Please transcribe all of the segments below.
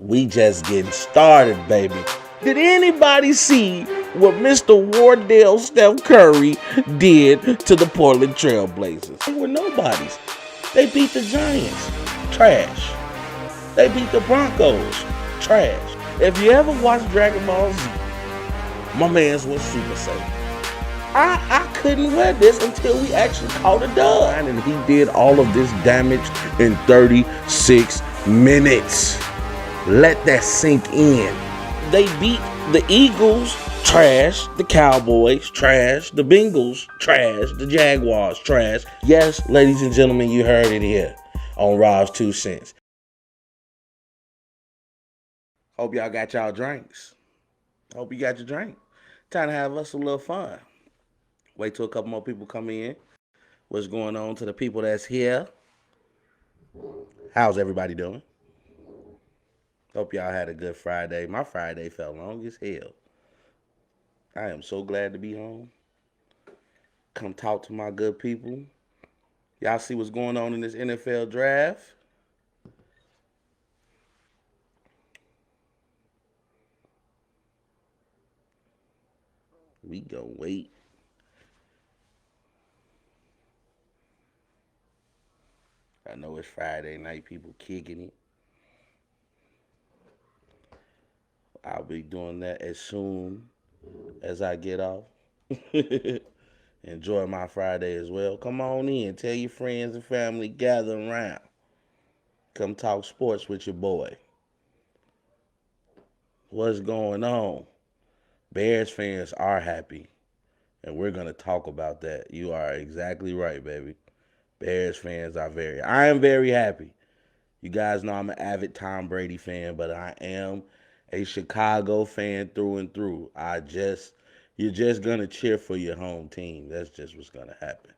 We just getting started, baby. Did anybody see what Mr. Wardell Steph Curry did to the Portland Trailblazers? They were nobodies. They beat the Giants. Trash. They beat the Broncos. Trash. If you ever watched Dragon Ball Z, my man's was Super Saiyan. I couldn't wear this until we actually caught a dub. And he did all of this damage in 36 minutes. Let that sink in. They beat the Eagles, trash. The Cowboys, trash. The Bengals, trash. The Jaguars, trash. Yes, ladies and gentlemen, you heard it here on Robs2Cents. Hope y'all got y'all drinks. Hope you got your drink. Time to have us a little fun. Wait till a couple more people come in. What's going on to the people that's here? How's everybody doing? Hope y'all had a good Friday. My Friday felt long as hell. I am so glad to be home. Come talk to my good people. Y'all see what's going on in this NFL draft? We gonna wait. I know it's Friday night, people kicking it. I'll be doing that as soon as I get off. Enjoy my Friday as well. Come on in. Tell your friends and family, gather around. Come talk sports with your boy. What's going on? Bears fans are happy, and we're going to talk about that. You are exactly right, baby. Bears fans are I am very happy. You guys know I'm an avid Tom Brady fan, but I am a Chicago fan through and through. You're just going to cheer for your home team. That's just what's going to happen.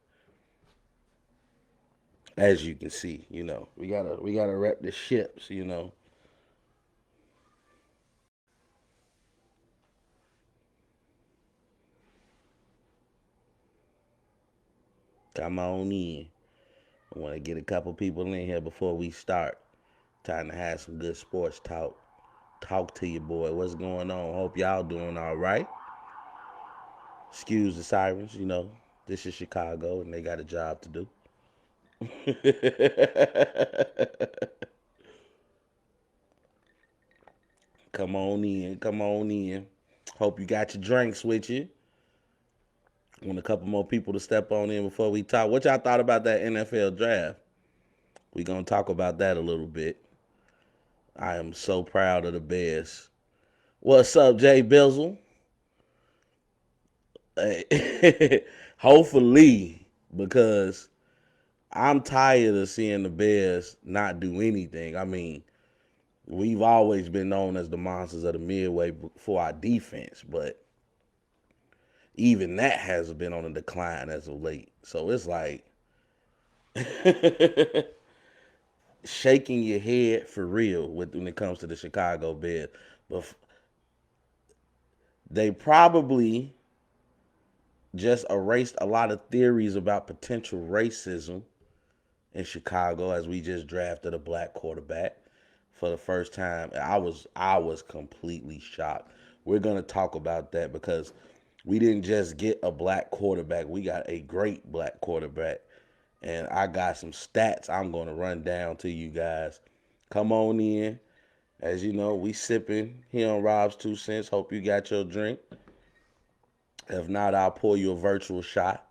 As you can see, we gotta rep the ships, Come on in. I want to get a couple people in here before we start. Time to have some good sports talk. Talk to your boy. What's going on? Hope y'all doing all right. Excuse the sirens, This is Chicago and they got a job to do. Come on in. Come on in. Hope you got your drinks with you. Want a couple more people to step on in before we talk. What y'all thought about that NFL draft? We gonna talk about that a little bit. I am so proud of the Bears. What's up, Jay Bizzle? Hopefully, because I'm tired of seeing the Bears not do anything. I mean, we've always been known as the monsters of the Midway for our defense, but even that has been on a decline as of late. So it's like shaking your head for real when it comes to the Chicago Bears. But they probably just erased a lot of theories about potential racism in Chicago as we just drafted a black quarterback for the first time. I was completely shocked. We're going to talk about that because we didn't just get a black quarterback. We got a great black quarterback. And I got some stats I'm going to run down to you guys. Come on in. As you know, we sipping here on Robs2Cents. Hope you got your drink. If not, I'll pour you a virtual shot.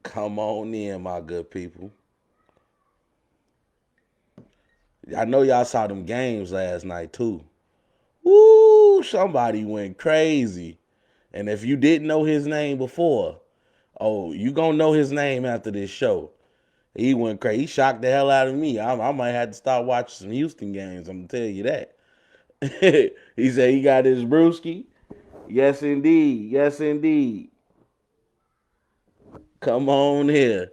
Come on in, my good people. I know y'all saw them games last night, too. Woo, somebody went crazy. And if you didn't know his name before, you gonna know his name after this show. He went crazy. He shocked the hell out of me. I might have to start watching some Houston games. I'm gonna tell you that. He said he got his brewski. Yes, indeed. Yes, indeed. Come on here.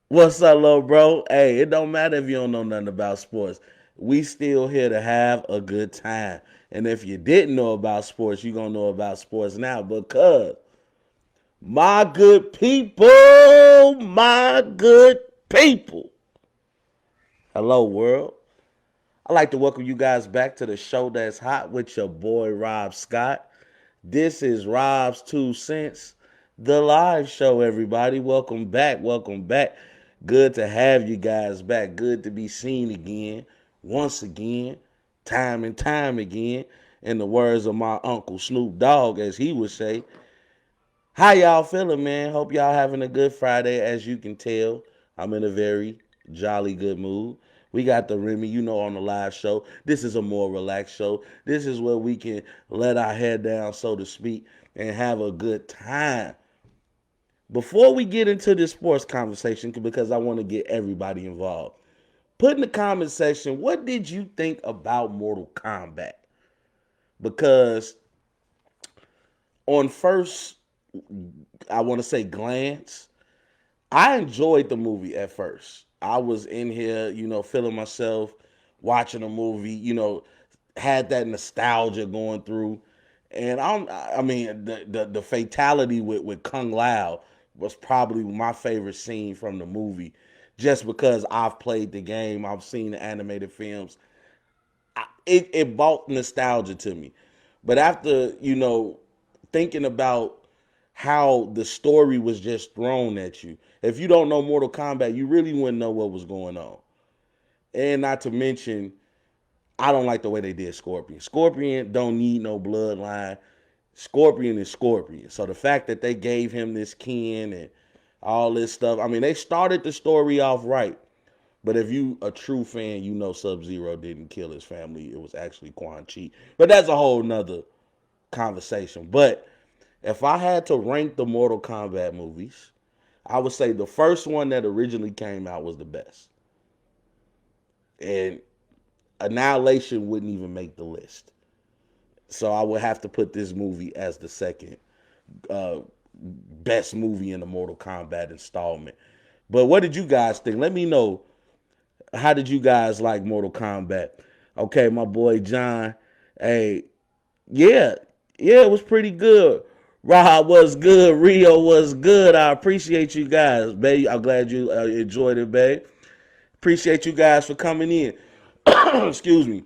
What's up, little bro? Hey, it don't matter if you don't know nothing about sports. We still here to have a good time. And if you didn't know about sports, you're going to know about sports now because my good people, hello, world. I'd like to welcome you guys back to the show that's hot with your boy Rob Scott. This is Robs2Cents, the live show, everybody. Welcome back. Welcome back. Good to have you guys back. Good to be seen again, once again, time and time again. In the words of my uncle Snoop Dogg, as he would say. How y'all feeling, man? Hope y'all having a good Friday. As you can tell, I'm in a very jolly good mood. We got the Remy, on the live show. This is a more relaxed show. This is where we can let our head down, so to speak, and have a good time. Before we get into this sports conversation, because I want to get everybody involved, put in the comment section, what did you think about Mortal Kombat? Because on first, I want to say glance, I enjoyed the movie at first. I was in here, feeling myself watching a movie, had that nostalgia going through. And the fatality with Kung Lao was probably my favorite scene from the movie, just because I've played the game, I've seen the animated films. It brought nostalgia to me. But after, thinking about how the story was just thrown at you, if you don't know Mortal Kombat, you really wouldn't know what was going on. And not to mention, I don't like the way they did Scorpion. Scorpion don't need no bloodline. Scorpion is Scorpion. So the fact that they gave him this kin and all this stuff, they started the story off right. But if you a true fan, Sub-Zero didn't kill his family. It was actually Quan Chi. But that's a whole nother conversation. But if I had to rank the Mortal Kombat movies, I would say the first one that originally came out was the best. And Annihilation wouldn't even make the list. So I would have to put this movie as the second best movie in the Mortal Kombat installment. But what did you guys think? Let me know. How did you guys like Mortal Kombat? Okay, my boy John. Hey, yeah, it was pretty good. Rob was good. Rio was good. I appreciate you guys, babe. I'm glad you enjoyed it, babe. Appreciate you guys for coming in. Excuse me.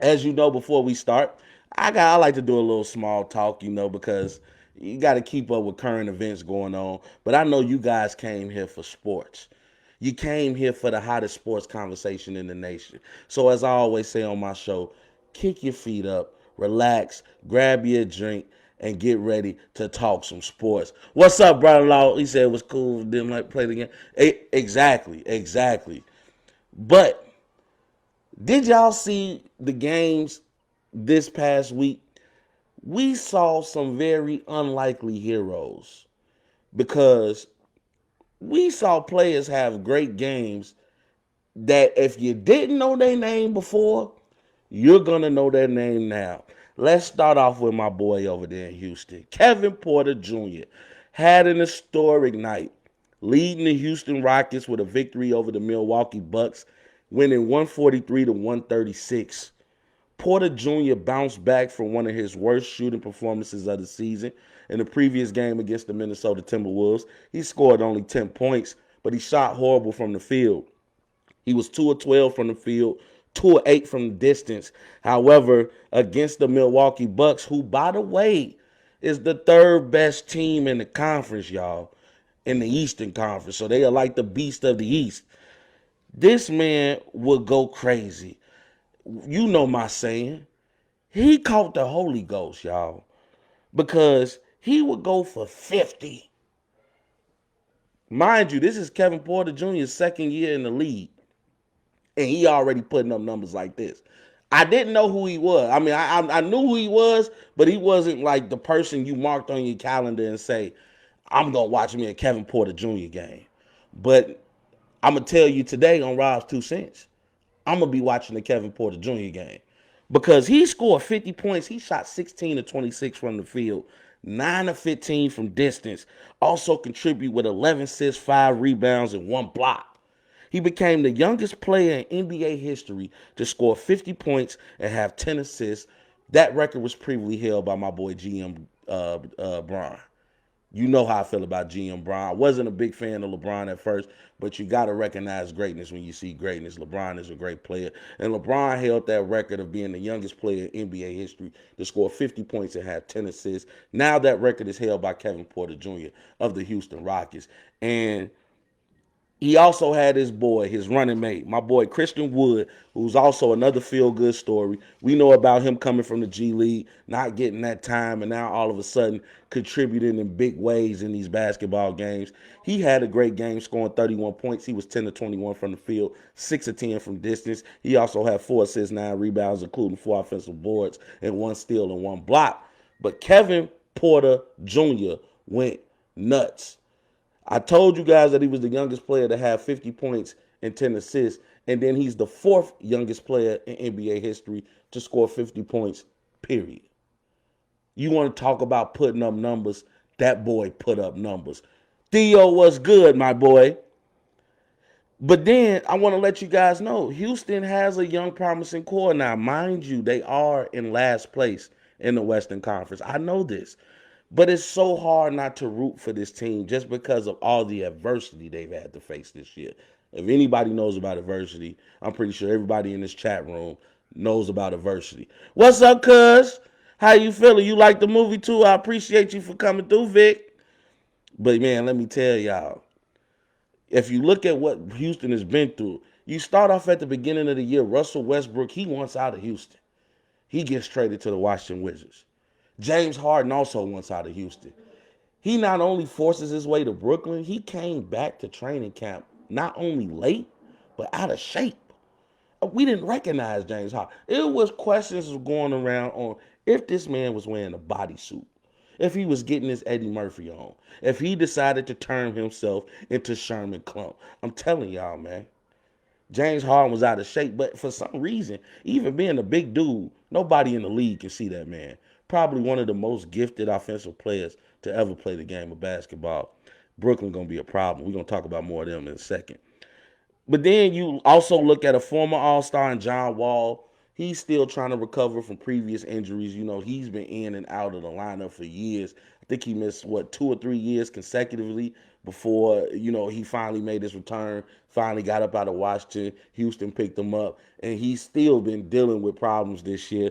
As you know, before we start, I like to do a little small talk, because you got to keep up with current events going on. But I know you guys came here for sports. You came here for the hottest sports conversation in the nation. So as I always say on my show, kick your feet up, relax, grab your drink, and get ready to talk some sports. What's up, brother-in-law? He said it was cool. Didn't like play the game. Exactly. But did y'all see the games this past week? We saw some very unlikely heroes because we saw players have great games that if you didn't know their name before, you're going to know their name now. Let's start off with my boy over there in Houston. Kevin Porter Jr. had an historic night, leading the Houston Rockets with a victory over the Milwaukee Bucks, winning 143-136. Porter Jr. bounced back from one of his worst shooting performances of the season. In the previous game against the Minnesota Timberwolves, he scored only 10 points, but he shot horrible from the field. He was 2 of 12 from the field, 2 of 8 from distance. However, against the Milwaukee Bucks, who, by the way, is the third best team in the conference, y'all, in the Eastern Conference. So they are like the beast of the East. This man would go crazy. You know my saying. He caught the Holy Ghost, y'all, because he would go for 50. Mind you, this is Kevin Porter Jr.'s second year in the league, and he already putting up numbers like this. I didn't know who he was. I knew who he was, but he wasn't like the person you marked on your calendar and say, I'm going to watch me a Kevin Porter Jr. game. But I'm going to tell you today on Robs2Cents, I'm going to be watching the Kevin Porter Jr. game because he scored 50 points. He shot 16 of 26 from the field, 9 of 15 from distance. Also contribute with 11 assists, 5 rebounds, and 1 block. He became the youngest player in NBA history to score 50 points and have 10 assists. That record was previously held by my boy GM Bron. You know how I feel about GM Bron. I wasn't a big fan of LeBron at first, but you got to recognize greatness when you see greatness. LeBron is a great player. And LeBron held that record of being the youngest player in NBA history to score 50 points and have 10 assists. Now that record is held by Kevin Porter Jr. of the Houston Rockets. And he also had his boy, his running mate, my boy Christian Wood, who's also another feel-good story. We know about him coming from the G League, not getting that time, and now all of a sudden contributing in big ways in these basketball games. He had a great game, scoring 31 points. He was 10 to 21 from the field, 6 of 10 from distance. He also had 4 assists, 9 rebounds, including 4 offensive boards and 1 steal and 1 block. But Kevin Porter Jr. went nuts. I told you guys that he was the youngest player to have 50 points and 10 assists, and then he's the 4th youngest player in NBA history to score 50 points, period. You want to talk about putting up numbers? That boy put up numbers. Theo was good, my boy. But then I want to let you guys know, Houston has a young promising core now. Mind you, they are in last place in the Western Conference. I know this. But it's so hard not to root for this team just because of all the adversity they've had to face this year. If anybody knows about adversity, I'm pretty sure everybody in this chat room knows about adversity. What's up, cuz? How you feeling? You like the movie too? I appreciate you for coming through, Vic. But man, let me tell y'all, if you look at what Houston has been through, you start off at the beginning of the year, Russell Westbrook, he wants out of Houston. He gets traded to the Washington Wizards. James Harden also wants out of Houston. He not only forces his way to Brooklyn, he came back to training camp not only late, but out of shape. We didn't recognize James Harden. It was questions going around on if this man was wearing a bodysuit, if he was getting his Eddie Murphy on, if he decided to turn himself into Sherman Klump. I'm telling y'all, man. James Harden was out of shape, but for some reason, even being a big dude, nobody in the league can see that man. Probably one of the most gifted offensive players to ever play the game of basketball. Brooklyn gonna be a problem. We're gonna talk about more of them in a second. But then you also look at a former All-Star in John Wall. He's still trying to recover from previous injuries. You know, he's been in and out of the lineup for years. I think he missed, 2 or 3 years consecutively before, he finally made his return, finally got up out of Washington. Houston picked him up, and he's still been dealing with problems this year.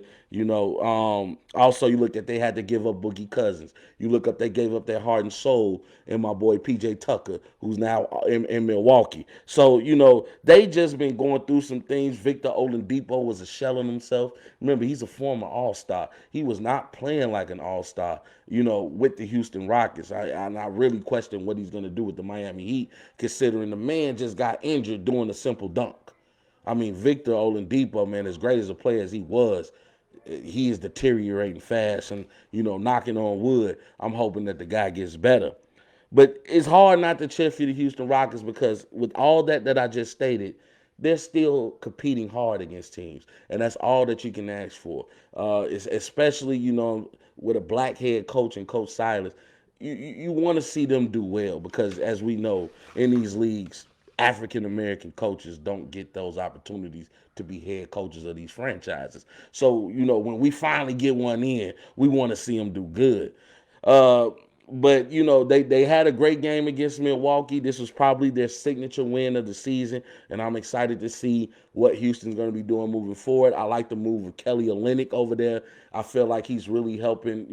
Also, you look at they had to give up Boogie Cousins. You look up, they gave up their heart and soul in my boy P.J. Tucker, who's now in Milwaukee. So, they just been going through some things. Victor Oladipo was a shell of himself. Remember, he's a former All-Star. He was not playing like an All-Star, with the Houston Rockets. I really question what he's going to do with the Miami Heat, considering the man just got injured doing a simple dunk. I mean, Victor Oladipo, man, as great as a player as he was, he is deteriorating fast, and knocking on wood, I'm hoping that the guy gets better. But it's hard not to cheer for the Houston Rockets because with all that I just stated, they're still competing hard against teams, and that's all that you can ask for. Especially with a black head coach and Coach Silas, you want to see them do well because, as we know, in these leagues, African American coaches don't get those opportunities to be head coaches of these franchises. So, when we finally get one in, we want to see them do good. But they had a great game against Milwaukee. This was probably their signature win of the season, and I'm excited to see what Houston's going to be doing moving forward. I like the move of Kelly Olynyk over there. I feel like he's really helping,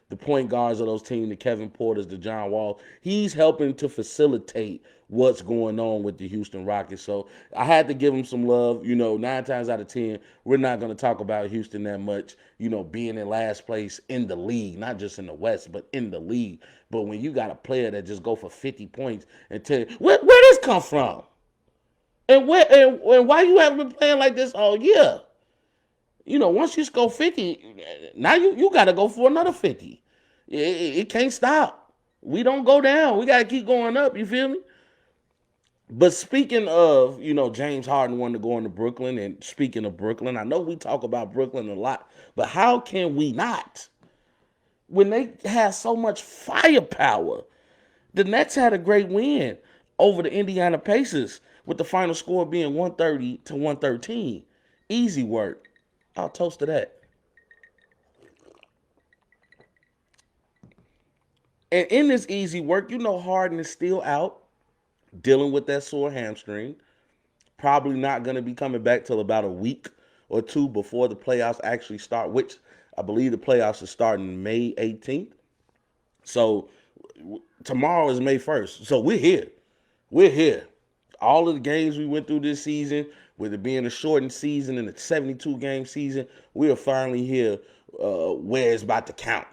the point guards of those teams, the Kevin Porters, the John Wall. He's helping to facilitate what's going on with the Houston Rockets. So I had to give him some love. 9 times out of 10, we're not going to talk about Houston that much, being in last place in the league, not just in the West, but in the league. But when you got a player that just go for 50 points and tell you, where this come from? And why you haven't been playing like this all year? Once you score 50, now you got to go for another 50. It can't stop. We don't go down. We got to keep going up. You feel me? But speaking of, James Harden wanted to go into Brooklyn, and speaking of Brooklyn, I know we talk about Brooklyn a lot, but how can we not? When they have so much firepower, the Nets had a great win over the Indiana Pacers with the final score being 130 to 113. Easy work. I'll toast to that. And in this easy work, Harden is still out dealing with that sore hamstring. Probably not going to be coming back till about a week or two before the playoffs actually start, which I believe the playoffs are starting May 18th. So tomorrow is May 1st. So we're here. We're here. All of the games we went through this season, with it being a shortened season and a 72-game season, we are finally here where it's about to count.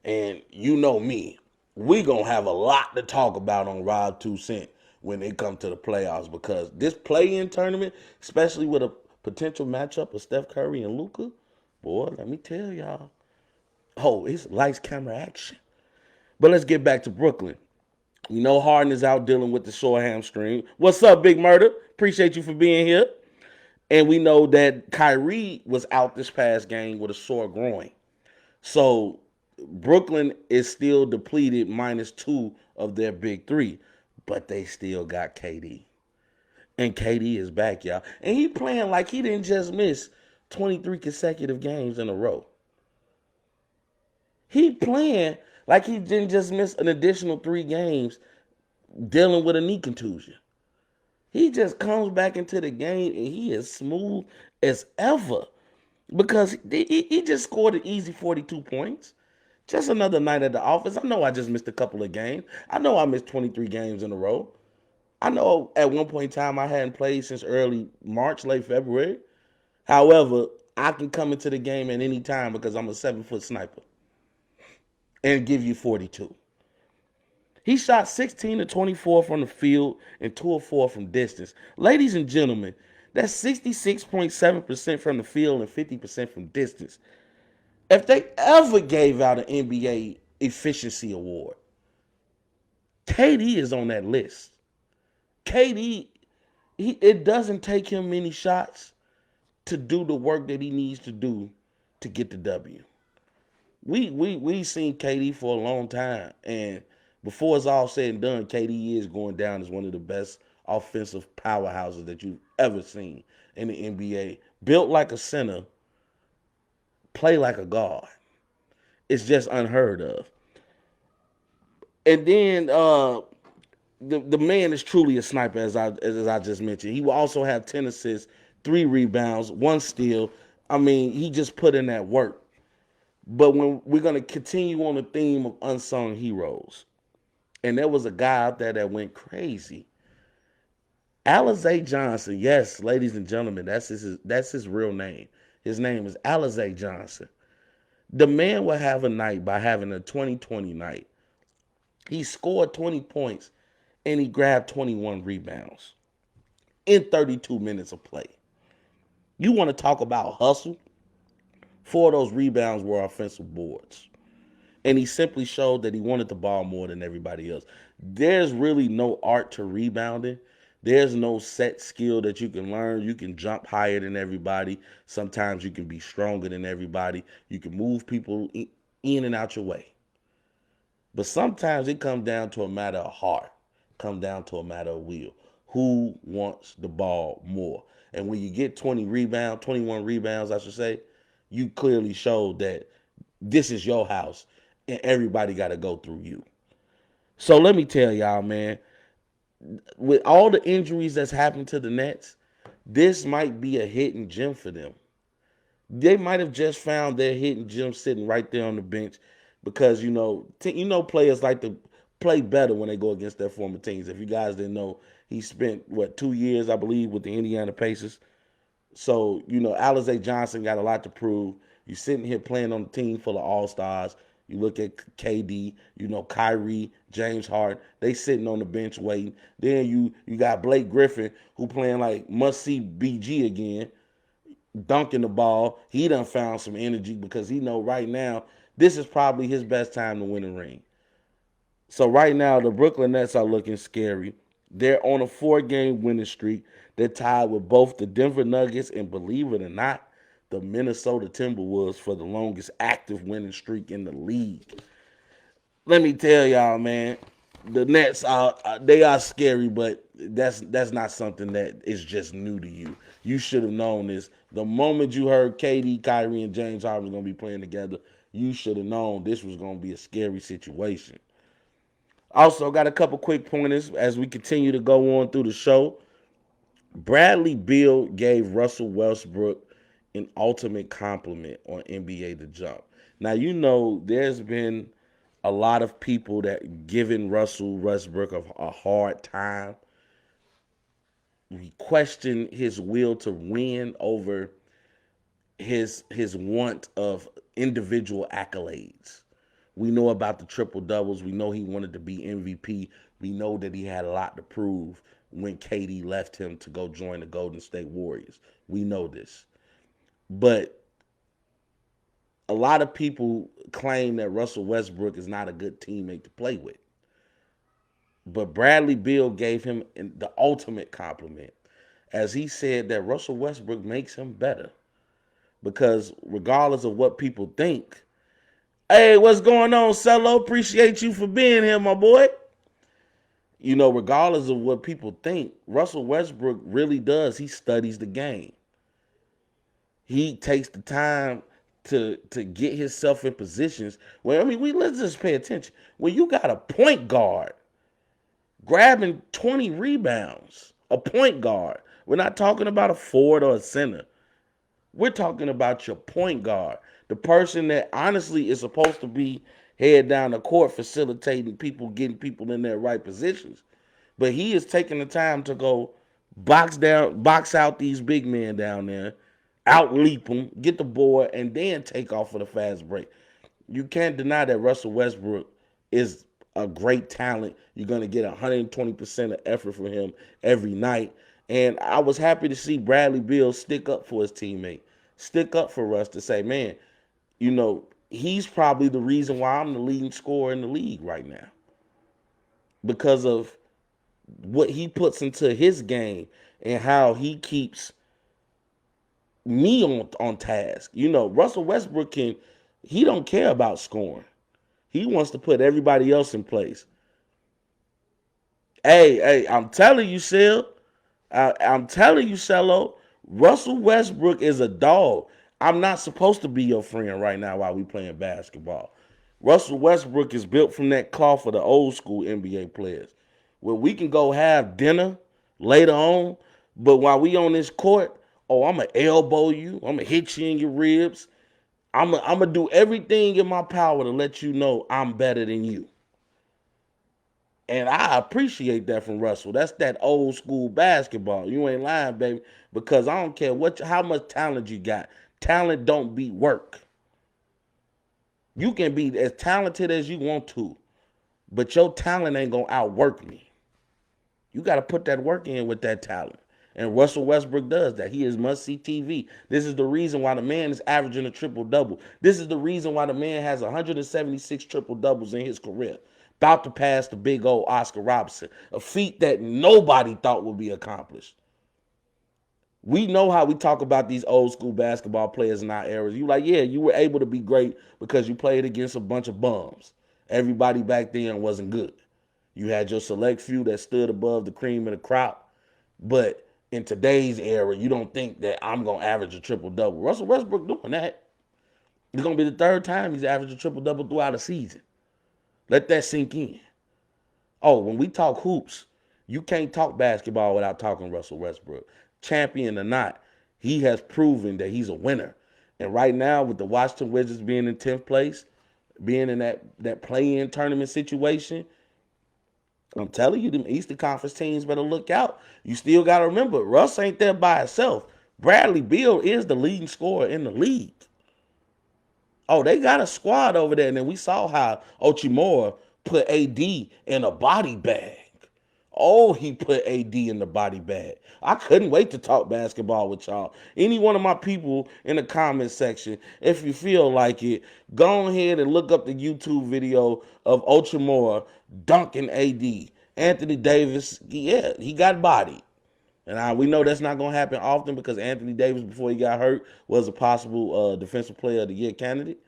And you know me, we going to have a lot to talk about on Robs2Cents when they come to the playoffs, because this play-in tournament, especially with a potential matchup of Steph Curry and Luka, boy, let me tell y'all, it's lights, camera, action. But let's get back to Brooklyn. Harden is out dealing with the sore hamstring. What's up, Big Murder? Appreciate you for being here. And we know that Kyrie was out this past game with a sore groin. So Brooklyn is still depleted, -2 of their big three. But they still got KD. And KD is back, y'all. And he playing like he didn't just miss 23 consecutive games in a row. He playing like he didn't just miss an additional 3 games dealing with a knee contusion. He just comes back into the game and he is smooth as ever, because he just scored an easy 42 points. Just another night at the office. I know I just missed a couple of games. I know I missed 23 games in a row. I know at one point in time I hadn't played since early March, late February. However, I can come into the game at any time because I'm a 7-foot sniper and give you 42. He shot 16 to 24 from the field and 2 of 4 from distance. Ladies and gentlemen, that's 66.7% from the field and 50% from distance. If they ever gave out an NBA efficiency award, KD is on that list. KD, it doesn't take him many shots to do the work that he needs to do to get the W. We seen KD for a long time, and before it's all said and done, KD is going down as one of the best offensive powerhouses that you've ever seen in the NBA. Built like a center, play like a guard. It's just unheard of. And then the man is truly a sniper, as I just mentioned. He will also have 10 assists, 3 rebounds, 1 steal. I mean, he just put in that work. But when we're going to continue on the theme of unsung heroes, and there was a guy out there that went crazy. Alize Johnson, yes, ladies and gentlemen, that's his real name. His name is Alize Johnson. The man will have a night by having a 20-20 night. He scored 20 points and he grabbed 21 rebounds in 32 minutes of play. You want to talk about hustle? 4 of those rebounds were offensive boards. And he simply showed that he wanted the ball more than everybody else. There's really no art to rebounding. There's no set skill that you can learn. You can jump higher than everybody. Sometimes you can be stronger than everybody. You can move people in and out your way. But sometimes it comes down to a matter of heart. Comes down to a matter of will. Who wants the ball more? And when you get 21 rebounds, I should say, you clearly showed that this is your house and everybody got to go through you. So let me tell y'all, man, with all the injuries that's happened to the Nets, this might be a hidden gem for them. They might have just found their hidden gem sitting right there on the bench, because players like to play better when they go against their former teams. If you guys didn't know, he spent 2 years, I believe, with the Indiana Pacers. So Alize Johnson got a lot to prove. You're sitting here playing on a team full of all-stars. You look at KD, Kyrie, James Harden. They sitting on the bench waiting. Then you got Blake Griffin, who playing like must-see BG again, dunking the ball. He done found some energy because he know right now this is probably his best time to win a ring. So right now, the Brooklyn Nets are looking scary. They're on a 4-game winning streak. They're tied with both the Denver Nuggets and, believe it or not, the Minnesota Timberwolves for the longest active winning streak in the league. Let me tell y'all, man, the Nets they are scary, but that's not something that is just new to you. You should have known this. The moment you heard KD, Kyrie, and James Harden was going to be playing together, you should have known this was going to be a scary situation. Also, got a couple quick pointers as we continue to go on through the show. Bradley Beal gave Russell Westbrook an ultimate compliment on NBA The Jump. Now, you know, there's been a lot of people that giving Russell Westbrook a hard time. We question his will to win over his want of individual accolades. We know about the triple doubles. We know he wanted to be MVP. We know that he had a lot to prove when KD left him to go join the Golden State Warriors. We know this. But a lot of people claim that Russell Westbrook is not a good teammate to play with. But Bradley Beal gave him the ultimate compliment as he said that Russell Westbrook makes him better. Because regardless of what people think, hey, what's going on, Cello? Appreciate you for being here, my boy. You know, regardless of what people think, Russell Westbrook really does. He studies the game. He takes the time to get himself in positions where, I mean, let's just pay attention. When you got a point guard grabbing 20 rebounds, a point guard, we're not talking about a forward or a center. We're talking about your point guard, the person that honestly is supposed to be head down the court facilitating people, getting people in their right positions. But he is taking the time to go box out these big men down there, out leap them, get the board, and then take off for the fast break. You can't deny that Russell Westbrook is a great talent. You're going to get 120% of effort from him every night. And I was happy to see Bradley Beal stick up for his teammate, stick up for Russ to say, man, you know, he's probably the reason why I'm the leading scorer in the league right now. Because of what he puts into his game and how he keeps me on task. You know, Russell Westbrook he don't care about scoring. He wants to put everybody else in place. Hey, I'm telling you, Sil. I'm telling you, Cello, Russell Westbrook is a dog. I'm not supposed to be your friend right now while we playing basketball. Russell Westbrook is built from that cloth of the old school NBA players, where we can go have dinner later on, but while we on this court, oh, I'm going to elbow you. I'm going to hit you in your ribs. I'm going to do everything in my power to let you know I'm better than you. And I appreciate that from Russell. That's that old school basketball. You ain't lying, baby. Because I don't care how much talent you got. Talent don't beat work. You can be as talented as you want to, but your talent ain't going to outwork me. You got to put that work in with that talent. And Russell Westbrook does that. He is must-see TV. This is the reason why the man is averaging a triple-double. This is the reason why the man has 176 triple-doubles in his career. About to pass the big old Oscar Robertson, a feat that nobody thought would be accomplished. We know how we talk about these old school basketball players in our eras. You like, yeah, you were able to be great because you played against a bunch of bums. Everybody back then wasn't good. You had your select few that stood above the cream of the crop. But in today's era, you don't think that I'm going to average a triple-double. Russell Westbrook doing that. It's going to be the third time he's averaged a triple-double throughout a season. Let that sink in. Oh, when we talk hoops, you can't talk basketball without talking Russell Westbrook. Champion or not, he has proven that he's a winner. And right now, with the Washington Wizards being in 10th place, being in that play-in tournament situation, I'm telling you, them Eastern Conference teams better look out. You still got to remember, Russ ain't there by himself. Bradley Beal is the leading scorer in the league. Oh, they got a squad over there. And then we saw how Ochimora put AD in a body bag. Oh, he put AD in the body bag. I couldn't wait to talk basketball with y'all. Any one of my people in the comment section, if you feel like it, go ahead and look up the YouTube video of Ochimora dunking AD. Anthony Davis, yeah, he got bodied. And we know that's not going to happen often because Anthony Davis, before he got hurt, was a possible Defensive Player of the Year candidate.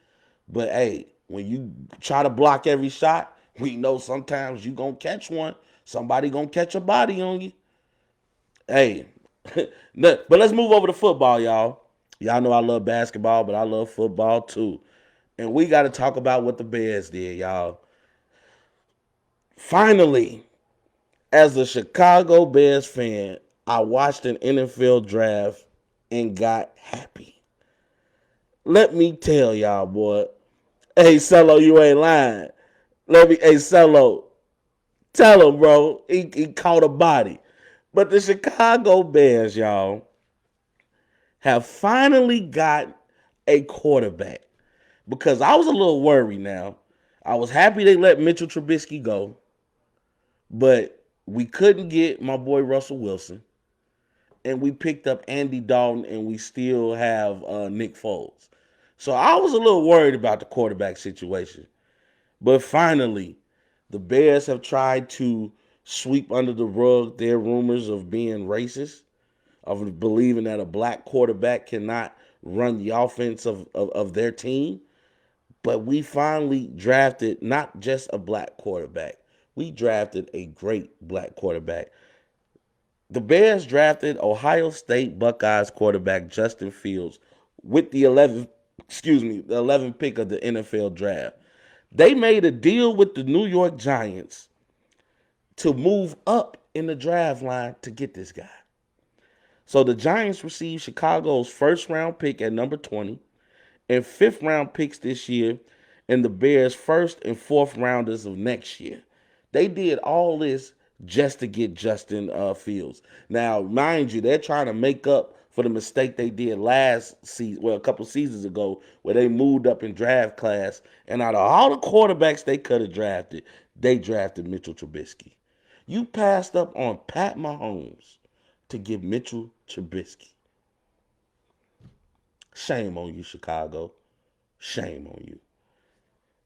But, hey, when you try to block every shot, we know sometimes you going to catch one. Somebody going to catch a body on you. Hey, but let's move over to football, y'all. Y'all know I love basketball, but I love football too. And we got to talk about what the Bears did, y'all. Finally, as a Chicago Bears fan, I watched an NFL draft and got happy. Let me tell y'all, boy. Hey, Cello, you ain't lying. Hey, Cello, tell him, bro. He caught a body. But the Chicago Bears, y'all, have finally got a quarterback. Because I was a little worried now. I was happy they let Mitchell Trubisky go, but we couldn't get my boy Russell Wilson. And we picked up Andy Dalton, and we still have Nick Foles. So I was a little worried about the quarterback situation. But finally, the Bears have tried to sweep under the rug their rumors of being racist, of believing that a black quarterback cannot run the offense of their team. But we finally drafted not just a black quarterback, we drafted a great black quarterback. The Bears drafted Ohio State Buckeyes quarterback Justin Fields with the 11th pick of the NFL draft. They made a deal with the New York Giants to move up in the draft line to get this guy. So the Giants received Chicago's first round pick at number 20 and fifth round picks this year, and the Bears' first and fourth rounders of next year. They did all this just to get Justin Fields. Now, mind you, they're trying to make up for the mistake they did last season, well, a couple seasons ago, where they moved up in draft class, and out of all the quarterbacks they could have drafted, they drafted Mitchell Trubisky. You passed up on Pat Mahomes to get Mitchell Trubisky. Shame on you, Chicago. Shame on you.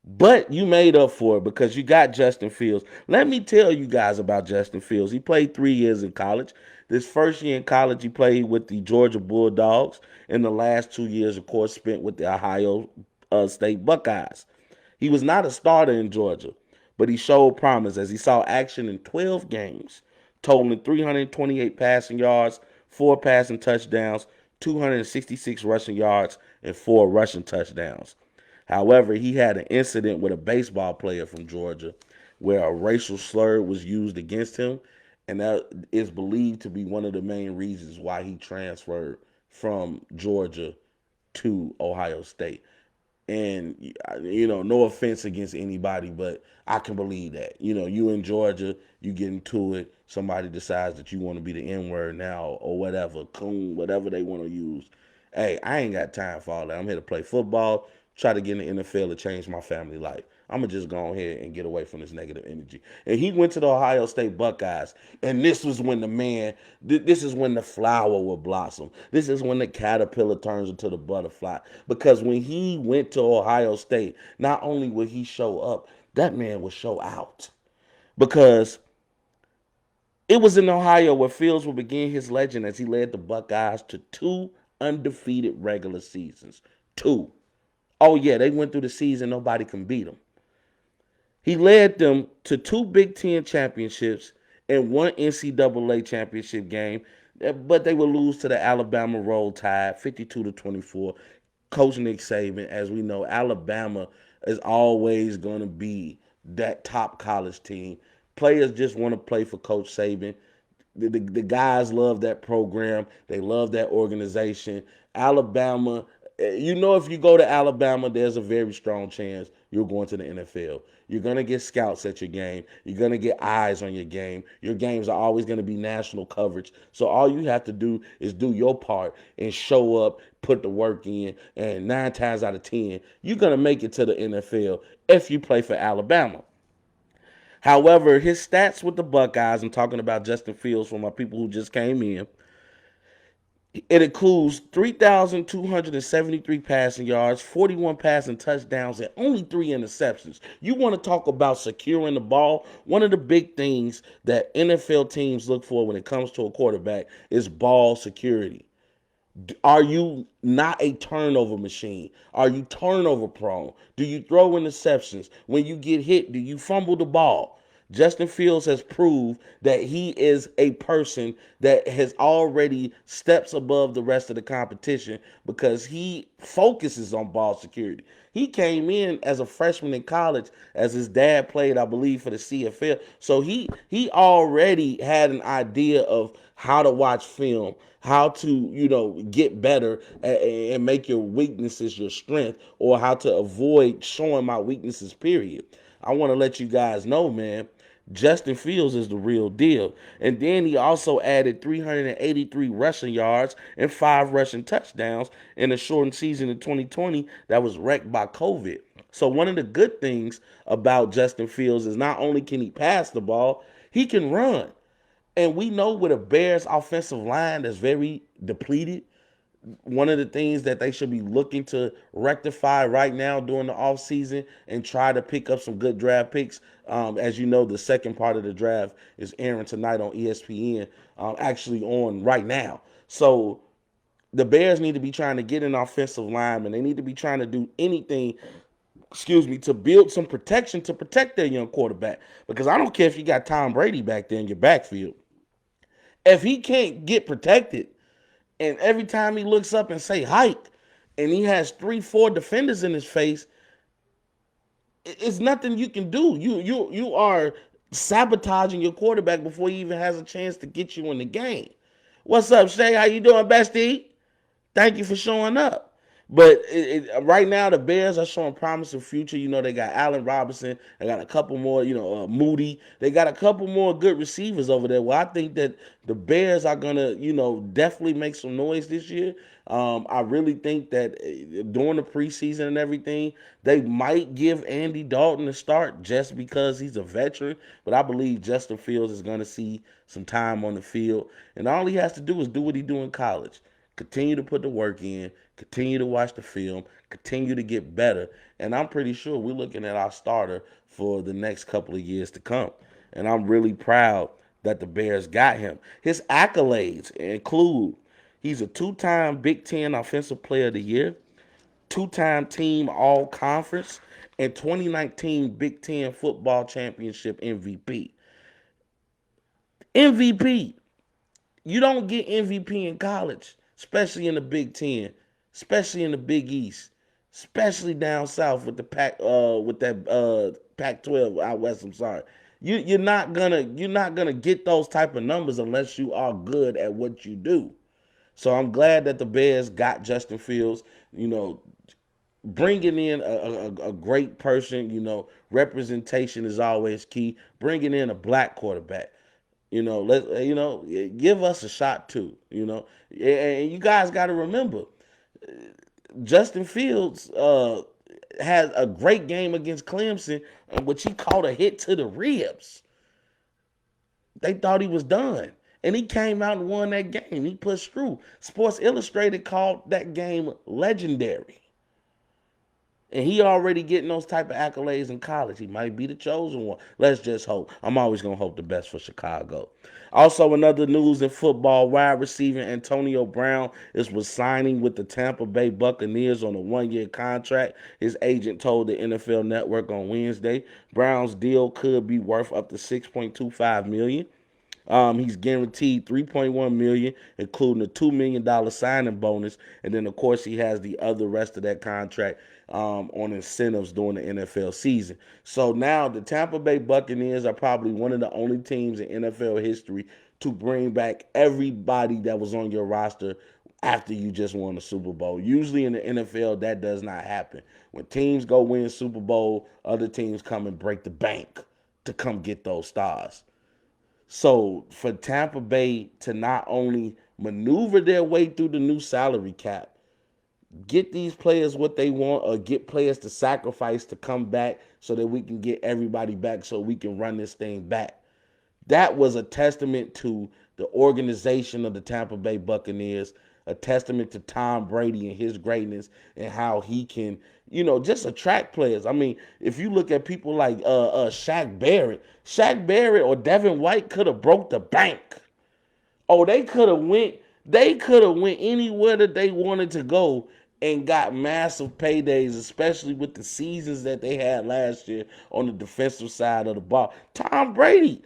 But you made up for it because you got Justin Fields. Let me tell you guys about Justin Fields. He played 3 years in college. This first year in college, he played with the Georgia Bulldogs. And the last 2 years, of course, spent with the Ohio State Buckeyes. He was not a starter in Georgia, but he showed promise as he saw action in 12 games, totaling 328 passing yards, 4 passing touchdowns, 266 rushing yards, and 4 rushing touchdowns. However, he had an incident with a baseball player from Georgia where a racial slur was used against him, and that is believed to be one of the main reasons why he transferred from Georgia to Ohio State. And, no offense against anybody, but I can believe that. You in Georgia, you get into it, somebody decides that you want to be the N-word now or whatever, coon, whatever they want to use. Hey, I ain't got time for all that. I'm here to play football, try to get in the NFL to change my family life. I'm going to just go ahead and get away from this negative energy. And he went to the Ohio State Buckeyes. And this was when this is when the flower will blossom. This is when the caterpillar turns into the butterfly. Because when he went to Ohio State, not only would he show up, that man would show out. Because it was in Ohio where Fields would begin his legend as he led the Buckeyes to 2 undefeated regular seasons. 2. Oh, yeah, they went through the season. Nobody can beat them. He led them to 2 Big Ten championships and 1 NCAA championship game, but they would lose to the Alabama Roll Tide, 52-24. Coach Nick Saban, as we know, Alabama is always going to be that top college team. Players just want to play for Coach Saban. The guys love that program. They love that organization. Alabama, if you go to Alabama, there's a very strong chance you're going to the NFL. You're going to get scouts at your game. You're going to get eyes on your game. Your games are always going to be national coverage. So all you have to do is do your part and show up, put the work in, and 9 times out of 10, you're going to make it to the NFL if you play for Alabama. However, his stats with the Buckeyes, I'm talking about Justin Fields for my people who just came in, it includes 3,273 passing yards, 41 passing touchdowns, and only 3 interceptions. You want to talk about securing the ball? One of the big things that NFL teams look for when it comes to a quarterback is ball security. Are you not a turnover machine? Are you turnover prone? Do you throw interceptions? When you get hit, do you fumble the ball? Justin Fields has proved that he is a person that has already steps above the rest of the competition because he focuses on ball security. He came in as a freshman in college as his dad played, I believe, for the CFL. So he already had an idea of how to watch film, how to, get better and make your weaknesses your strength, or how to avoid showing my weaknesses, period. I want to let you guys know, man, Justin Fields is the real deal. And then he also added 383 rushing yards and 5 rushing touchdowns in a shortened season in 2020 that was wrecked by COVID. So one of the good things about Justin Fields is not only can he pass the ball, he can run. And we know with a Bears offensive line that's very depleted, one of the things that they should be looking to rectify right now during the offseason and try to pick up some good draft picks. As you know, the second part of the draft is airing tonight on ESPN, actually on right now. So the Bears need to be trying to get an offensive lineman. They need to be trying to do anything, to build some protection to protect their young quarterback. Because I don't care if you got Tom Brady back there in your backfield. If he can't get protected, and every time he looks up and say hike, and he has 3-4 defenders in his face, it's nothing you can do. You are sabotaging your quarterback before he even has a chance to get you in the game. What's up, Shay? How you doing, bestie? Thank you for showing up. But right now, the Bears are showing promising future. They got Allen Robinson. They got a couple more, Moody. They got a couple more good receivers over there. Well, I think that the Bears are going to, definitely make some noise this year. I really think that during the preseason and everything, they might give Andy Dalton a start just because he's a veteran. But I believe Justin Fields is going to see some time on the field. And all he has to do is do what he do in college. Continue to put the work in, continue to watch the film, continue to get better. And I'm pretty sure we're looking at our starter for the next couple of years to come. And I'm really proud that the Bears got him. His accolades include he's a 2-time Big Ten Offensive Player of the Year, 2-time Team All-Conference, and 2019 Big Ten Football Championship MVP. MVP. You don't get MVP in college, especially in the Big Ten, especially in the Big East, especially down south with the Pac-12 out west. I'm sorry, you're not gonna get those type of numbers unless you are good at what you do. So I'm glad that the Bears got Justin Fields. Bringing in a great person. Representation is always key. Bringing in a black quarterback. Give us a shot too. And you guys got to remember, Justin Fields had a great game against Clemson, in which he caught a hit to the ribs. They thought he was done, and he came out and won that game. He pushed through. Sports Illustrated called that game legendary. And he already getting those type of accolades in college. He might be the chosen one. Let's just hope. I'm always going to hope the best for Chicago. Also, another news in football, wide receiver Antonio Brown was signing with the Tampa Bay Buccaneers on a 1-year contract. His agent told the NFL Network on Wednesday Brown's deal could be worth up to $6.25 million. He's guaranteed $3.1 million, including a $2 million signing bonus, and then of course he has the other rest of that contract on incentives during the NFL season. So now the Tampa Bay Buccaneers are probably one of the only teams in NFL history to bring back everybody that was on your roster after you just won the Super Bowl. Usually in the NFL, that does not happen. When teams go win Super Bowl, other teams come and break the bank to come get those stars. So for Tampa Bay to not only maneuver their way through the new salary cap, get these players what they want, or get players to sacrifice to come back so that we can get everybody back so we can run this thing back. That was a testament to the organization of the Tampa Bay Buccaneers, a testament to Tom Brady and his greatness and how he can, just attract players. I mean, if you look at people like Shaq Barrett or Devin White could have broke the bank. Oh, they could have went anywhere that they wanted to go and got massive paydays, especially with the seasons that they had last year on the defensive side of the ball. Tom Brady,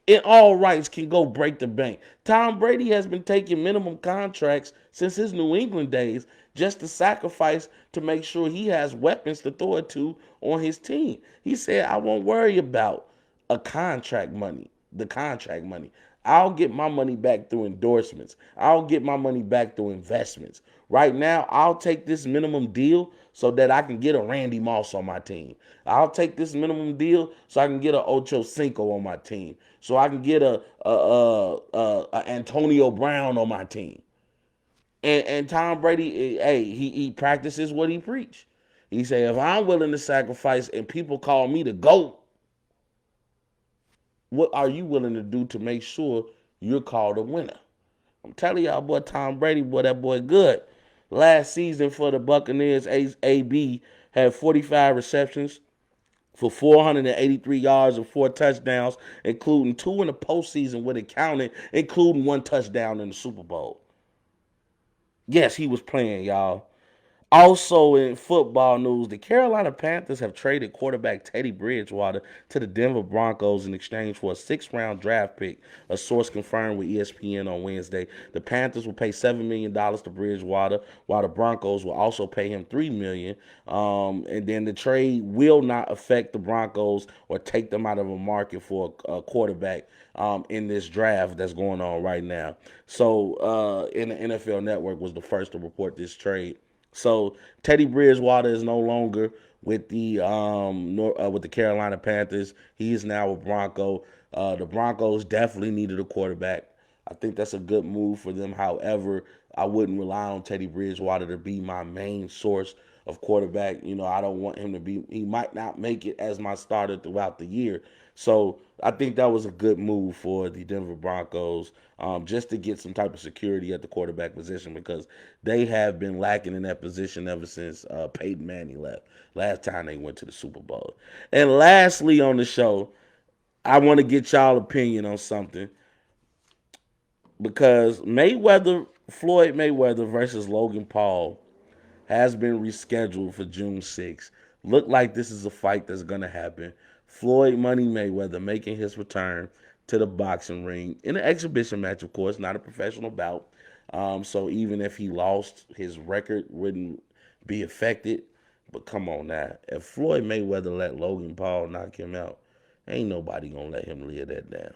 in all rights, can go break the bank. Tom Brady has been taking minimum contracts since his New England days just to sacrifice to make sure he has weapons to throw it to on his team. He said, I won't worry about the contract money. I'll get my money back through endorsements. I'll get my money back through investments. Right now, I'll take this minimum deal so that I can get a Randy Moss on my team. I'll take this minimum deal so I can get a Ocho Cinco on my team. So I can get a Antonio Brown on my team. And Tom Brady, hey, he practices what he preach. He say, if I'm willing to sacrifice and people call me the GOAT, what are you willing to do to make sure you're called a winner? I'm telling y'all, boy, Tom Brady, boy, that boy good. Last season for the Buccaneers, AB had 45 receptions for 483 yards and 4 touchdowns, including 2 in the postseason when it counted, including 1 touchdown in the Super Bowl. Yes, he was playing, y'all. Also in football news, the Carolina Panthers have traded quarterback Teddy Bridgewater to the Denver Broncos in exchange for a 6th-round draft pick, a source confirmed with ESPN on Wednesday. The Panthers will pay $7 million to Bridgewater, while the Broncos will also pay him $3 million. And then the trade will not affect the Broncos or take them out of a market for a quarterback in this draft that's going on right now. So, in the NFL Network was the first to report this trade. So Teddy Bridgewater is no longer with the Carolina Panthers. He is now a Bronco. The Broncos definitely needed a quarterback. I think that's a good move for them. However, I wouldn't rely on Teddy Bridgewater to be my main source of quarterback. You know, I don't want him to be. He might not make it as my starter throughout the year. So I think that was a good move for the Denver Broncos, just to get some type of security at the quarterback position, because they have been lacking in that position ever since Peyton Manning left. Last time they went to the Super Bowl. And lastly on the show, I want to get y'all opinion on something, because Floyd Mayweather versus Logan Paul has been rescheduled for June 6th. Look like this is a fight that's going to happen. Floyd Money Mayweather making his return to the boxing ring in an exhibition match, of course, not a professional bout. So even if he lost, his record wouldn't be affected. But come on now. If Floyd Mayweather let Logan Paul knock him out, ain't nobody going to let him live that down.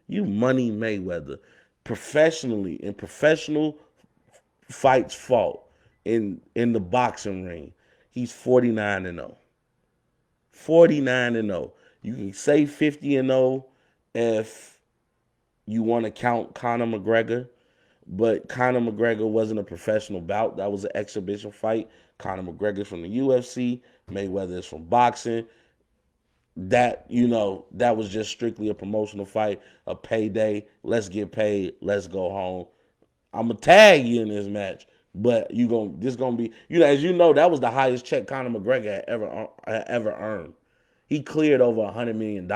You Money Mayweather, professionally, in professional fights fought in the boxing ring, he's 49-0. 49-0. You can say 50-0 if you want to count Conor McGregor, but Conor McGregor wasn't a professional bout. That was an exhibition fight. Conor McGregor's from the UFC. Mayweather is from boxing. That was just strictly a promotional fight, a payday. Let's get paid. Let's go home. I'm gonna tag you in this match, but this gonna be, as you know, that was the highest check Conor McGregor had ever earned. He cleared over $100 million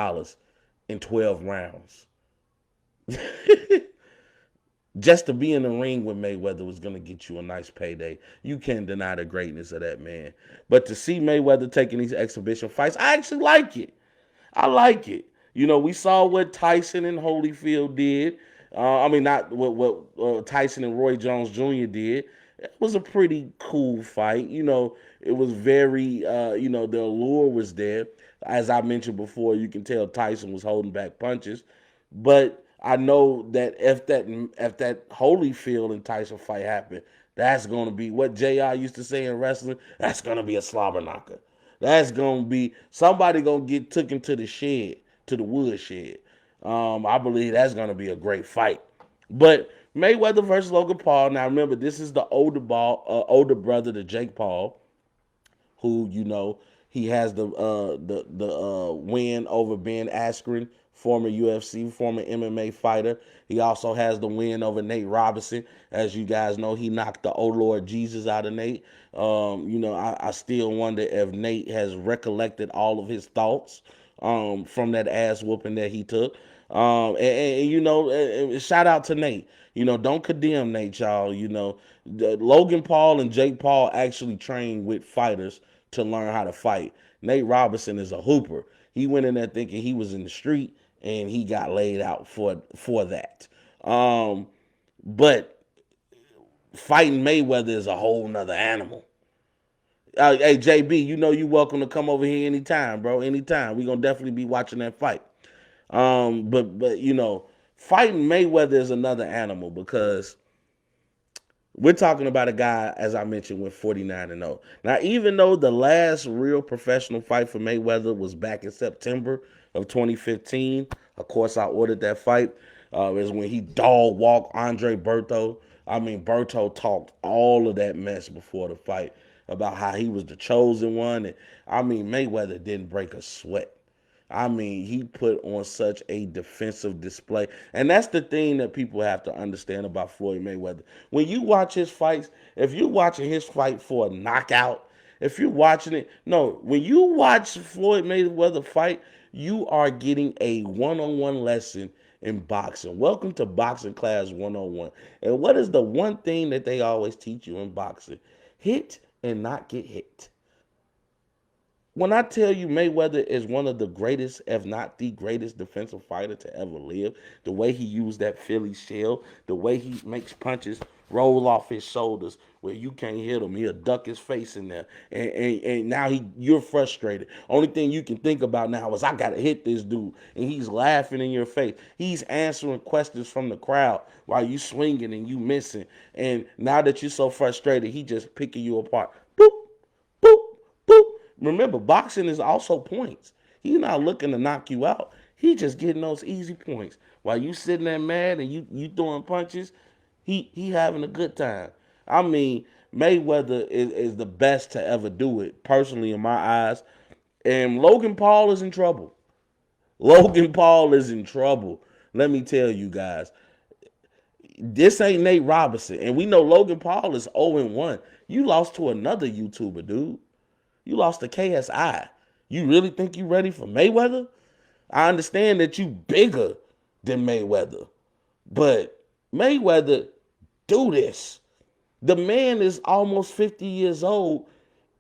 in 12 rounds. Just to be in the ring with Mayweather was gonna get you a nice payday. You can't deny the greatness of that man. But to see Mayweather taking these exhibition fights, I actually like it. I like it. We saw what Tyson and Holyfield did. Not what Tyson and Roy Jones Jr. did. It was a pretty cool fight. It was very, the allure was there. As I mentioned before, you can tell Tyson was holding back punches. But I know that if that Holyfield and Tyson fight happened, that's going to be what JR used to say in wrestling. That's going to be a slobber knocker. That's going to be somebody going to get taken to the shed, to the wood shed. I believe that's going to be a great fight. But Mayweather versus Logan Paul. Now remember, this is the older brother to Jake Paul, who he has the win over Ben Askren, former UFC, former MMA fighter. He also has the win over Nate Robinson. As you guys know, he knocked the oh Lord Jesus out of Nate. I still wonder if Nate has recollected all of his thoughts from that ass whooping that he took. And shout out to Nate. Don't condemn Nate, y'all. Logan Paul and Jake Paul actually trained with fighters to learn how to fight. Nate Robinson is a hooper. He went in there thinking he was in the street, and he got laid out for that. But fighting Mayweather is a whole nother animal. Hey JB, you welcome to come over here anytime, bro. Anytime. We're gonna definitely be watching that fight. But fighting Mayweather is another animal because we're talking about a guy, as I mentioned, went 49-0. Now, even though the last real professional fight for Mayweather was back in September of 2015, of course, I ordered that fight. Is when he dog walked Andre Berto. Berto talked all of that mess before the fight about how he was the chosen one. And Mayweather didn't break a sweat. He put on such a defensive display. And that's the thing that people have to understand about Floyd Mayweather. When you watch his fights, if you're watching his fight for a knockout, if you're watching it, no, when you watch Floyd Mayweather fight, you are getting a one-on-one lesson in boxing. Welcome to Boxing Class 101. And what is the one thing that they always teach you in boxing? Hit and not get hit. When I tell you Mayweather is one of the greatest, if not the greatest defensive fighter to ever live, the way he used that Philly shell, the way he makes punches roll off his shoulders where you can't hit him, he'll duck his face in there. And now you're frustrated. Only thing you can think about now is I got to hit this dude. And he's laughing in your face. He's answering questions from the crowd while you swinging and you missing. And now that you're so frustrated, he just picking you apart. Boop, boop, boop. Remember, boxing is also points. He's not looking to knock you out. He just getting those easy points. While you sitting there mad and you throwing punches, he having a good time. Mayweather is the best to ever do it, personally, in my eyes. And Logan Paul is in trouble. Logan Paul is in trouble. Let me tell you guys. This ain't Nate Robinson. And we know Logan Paul is 0-1. You lost to another YouTuber, dude. You lost to KSI. You really think you ready for Mayweather? I understand that you bigger than Mayweather. But Mayweather, do this. The man is almost 50 years old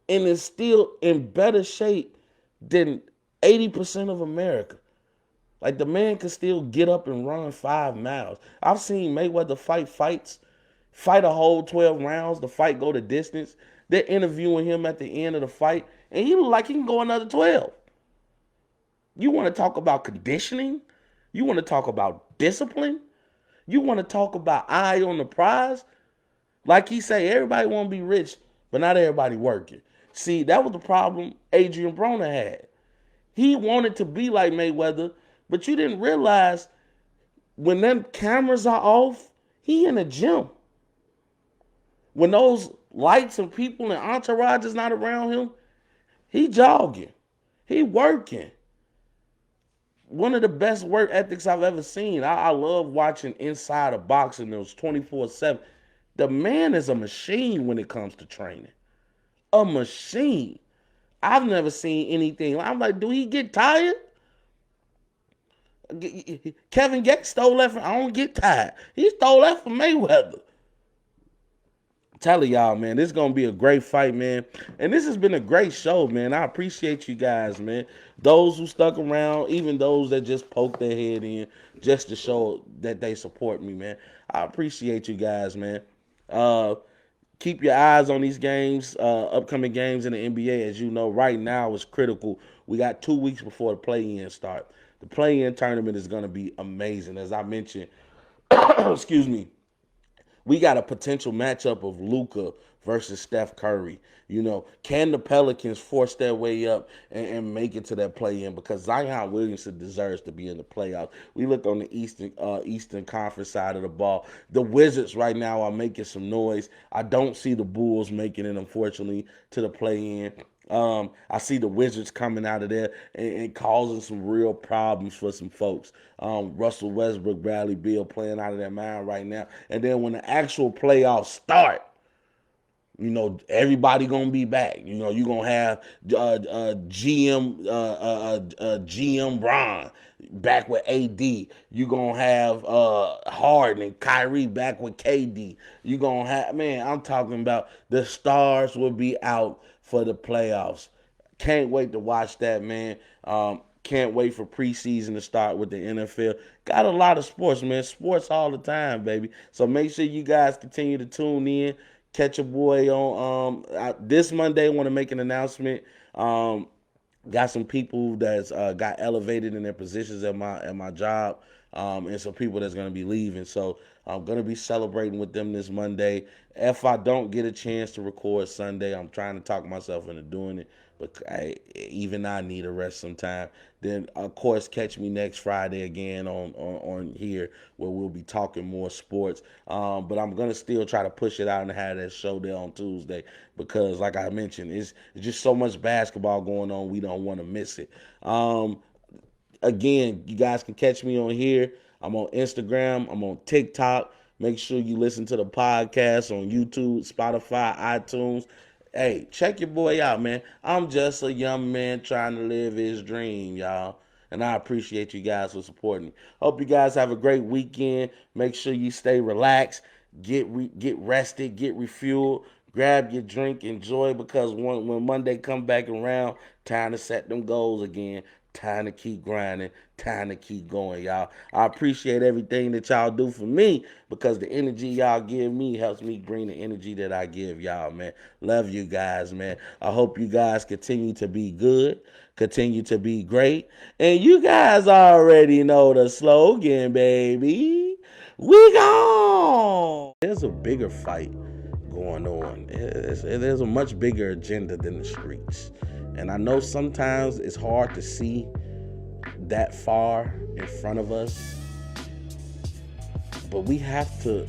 and is still in better shape than 80% of America. Like, the man can still get up and run 5 miles. I've seen Mayweather fight a whole 12 rounds. The fight go the distance. They're interviewing him at the end of the fight, and he look like he can go another 12. You want to talk about conditioning? You want to talk about discipline? You want to talk about eye on the prize? Like he say, everybody want to be rich, but not everybody working. See, that was the problem Adrian Broner had. He wanted to be like Mayweather, but you didn't realize when them cameras are off, he in a gym. When those lights and people and entourage is not around him, he jogging. He working. One of the best work ethics I've ever seen. I love watching Inside of Boxing. It was 24/7. The man is a machine when it comes to training. A machine. I've never seen anything. I'm like, do he get tired? Kevin Gates stole that from, I don't get tired. He stole that from Mayweather. Telling y'all, man, this is going to be a great fight, man. And this has been a great show, man. I appreciate you guys, man. Those who stuck around, even those that just poked their head in just to show that they support me, man. I appreciate you guys, man. Keep your eyes on these games, upcoming games in the NBA. As you know, right now is critical. We got 2 weeks before the play-in start. The play-in tournament is going to be amazing. As I mentioned, excuse me, we got a potential matchup of Luka versus Steph Curry. Can the Pelicans force their way up and make it to that play-in? Because Zion Williamson deserves to be in the playoffs. We look on the Eastern Conference side of the ball. The Wizards right now are making some noise. I don't see the Bulls making it, unfortunately, to the play-in. I see the Wizards coming out of there and causing some real problems for some folks. Russell Westbrook, Bradley Beal playing out of their mind right now. And then when the actual playoffs start, You know, everybody gonna be back. You know, you gonna have GM Bron back with AD. You gonna have Harden and Kyrie back with KD. You gonna have, man. I'm talking about the stars will be out for the playoffs. Can't wait to watch that, man. Can't wait for preseason to start with the NFL. Got a lot of sports, man. Sports all the time, baby. So make sure you guys continue to tune in. Catch a boy on this Monday. I want to make an announcement. Got some people that's got elevated in their positions at my job, and some people that's gonna be leaving. So I'm gonna be celebrating with them this Monday. If I don't get a chance to record Sunday, I'm trying to talk myself into doing it. But even I need a rest sometime. Then of course catch me next Friday again on here where we'll be talking more sports. But I'm gonna still try to push it out and have that show there on Tuesday because, like I mentioned, it's just so much basketball going on. We don't want to miss it. Again, you guys can catch me on here. I'm on Instagram. I'm on TikTok. Make sure you listen to the podcast on YouTube, Spotify, iTunes. Hey, check your boy out, man. I'm just a young man trying to live his dream, y'all. And I appreciate you guys for supporting me. Hope you guys have a great weekend. Make sure you stay relaxed, get rested, get refueled, grab your drink, enjoy, because when Monday come back around, time to set them goals again. Time to keep grinding. Time to keep going, y'all. I appreciate everything that y'all do for me because the energy y'all give me helps me bring the energy that I give y'all, man. Love you guys, man. I hope you guys continue to be good, continue to be great. And you guys already know the slogan, baby. We gone. There's a bigger fight going on. There's a much bigger agenda than the streets. And I know sometimes it's hard to see that far in front of us, but we have to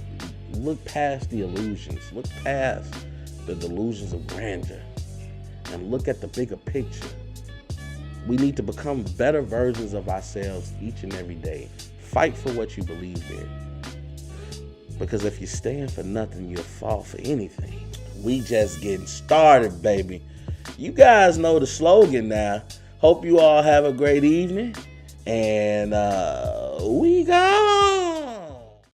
look past the illusions, look past the delusions of grandeur, and look at the bigger picture. We need to become better versions of ourselves each and every day. Fight for what you believe in. Because if you stand for nothing, you'll fall for anything. We just getting started, baby. You guys know the slogan now. Hope you all have a great evening. And we go.